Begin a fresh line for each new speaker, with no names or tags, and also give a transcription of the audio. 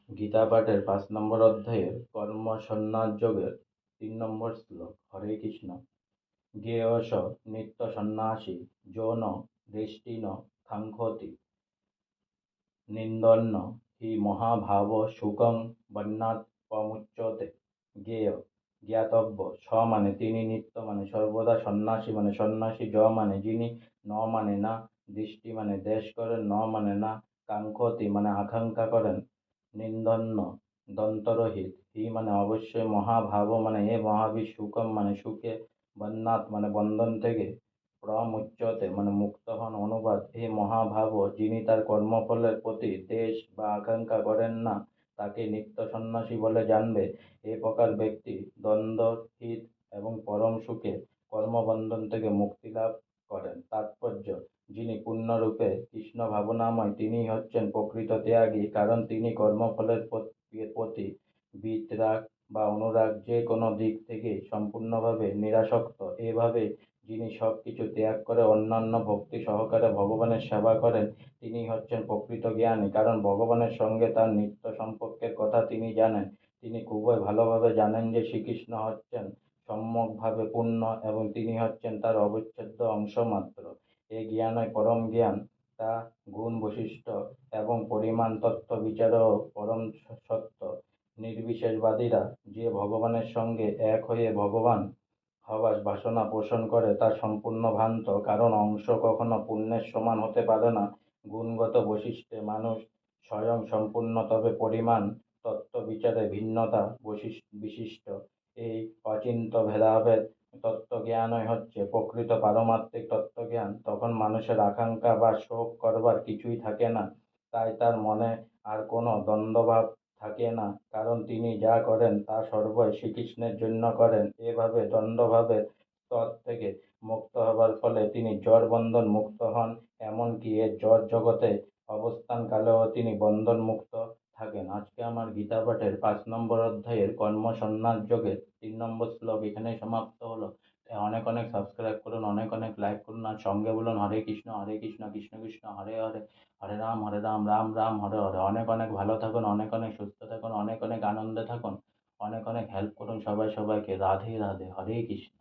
গীতা পাঠের ৫ নম্বর অধ্যায়ের কর্ম সন্ন্যাস যোগের ৩ নম্বর শ্লোক। হরে কৃষ্ণ। জ্ঞেয়স নিত্য সন্ন্যাসী যো ন দৃষ্টি ন কাঙ্ক্ষতি নিন্দন্য হি মহাভাব সুখং বন্যাৎ প্রমুচ্যতে। জ্ঞেয় জ্ঞাতব্য, স মানে তিনি, নিত্য মানে সর্বদা, সন্ন্যাসী মানে সন্ন্যাসী, য মানে যিনি, ন মানে না, দৃষ্টি মানে দেশ করেন, ন মানে না, কাঙ্ক্ষতি মানে আকাঙ্ক্ষা করেন, নিন্দন্য দন্তরহিত, হি মানে অবশ্যই, মহাভাব মানে এ মহাবীর, সুখম মানে সুখে, বন্যাৎ মানে বন্ধন থেকে, প্রমুচ্যতে মানে মুক্ত হন। অনুবাদ: হে মহাভাব, যিনি তার কর্মফলের প্রতি দ্বেষ বা আকাঙ্ক্ষা করেন না, তাকে নিত্য সন্ন্যাসী বলে জানবে। এ প্রকার ব্যক্তি দ্বন্দ্বহীন এবং পরম সুখে কর্মবন্ধন থেকে মুক্তি লাভ করেন। তাৎপর্য: যিনি পূর্ণরূপে কৃষ্ণ ভাবনাময়, তিনিই হচ্ছেন প্রকৃত ত্যাগী, কারণ তিনি কর্মফলের প্রতি বিতরাগ বা অনুরাগ যে কোনো দিক থেকে সম্পূর্ণভাবে নিরাসক্ত। এভাবে যিনি সব কিছু ত্যাগ করে অন্যান্য ভক্তি সহকারে ভগবানের সেবা করেন, তিনিই হচ্ছেন প্রকৃত জ্ঞানী, কারণ ভগবানের সঙ্গে তার নিত্য সম্পর্কের কথা তিনি জানেন। তিনি খুবই ভালোভাবে জানেন যে শ্রীকৃষ্ণ হচ্ছেন সম্যকভাবে পূর্ণ এবং তিনি হচ্ছেন তার অবিচ্ছেদ্য অংশ মাত্র। এই জ্ঞানই পরম জ্ঞান। তা গুণ বৈশিষ্ট্য এবং পরিমাণ তত্ত্ব বিচারেও পরম সত্য। নির্বিশেষবাদীরা যে ভগবানের সঙ্গে এক হয়ে ভগবান হবার বাসনা পোষণ করে, তা সম্পূর্ণ ভ্রান্ত, কারণ অংশ কখনো পূর্ণের সমান হতে পারে না। গুণগত বৈশিষ্ট্যে মানুষ স্বয়ং সম্পূর্ণ, তবে পরিমাণ তত্ত্ব বিচারে ভিন্নতা বিশিষ্ট। এই অচিন্ত্য ভেদাভেদ তত্ত্বজ্ঞানই হচ্ছে প্রকৃত পারমার্থিক তত্ত্বজ্ঞান। তখন মানুষের আকাঙ্ক্ষা বা শোক করবার কিছুই থাকে না, তাই তার মনে আর কোনো দ্বন্দ্বভাব থাকে না, কারণ তিনি যা করেন তা সর্বই শ্রীকৃষ্ণের জন্য করেন। এভাবে দ্বন্দ্বভাবের স্তর থেকে মুক্ত হবার ফলে তিনি জড় বন্ধন মুক্ত হন, এমনকি এ জড় জগতে অবস্থানকালেও তিনি বন্ধন মুক্ত থাকেন। আজকে আমার গীতা পাঠের ৫ নম্বর অধ্যায়ের কর্ম সন্ন্যাস যোগের ৩ নম্বর শ্লোক এখানেই সমাপ্ত হলো। অনেক অনেক সাবস্ক্রাইব করুন, অনেক অনেক লাইক করুন, আর সঙ্গে বলুন হরে কৃষ্ণ কৃষ্ণ কৃষ্ণ হরে হরে, হরে রাম রাম রাম হরে হরে। অনেক অনেক ভালো থাকুন, অনেক অনেক সুস্থ থাকুন, অনেক অনেক আনন্দে থাকুন, অনেক অনেক হেল্প করুন সবাই সবাইকে। রাধে রাধে, হরে কৃষ্ণ।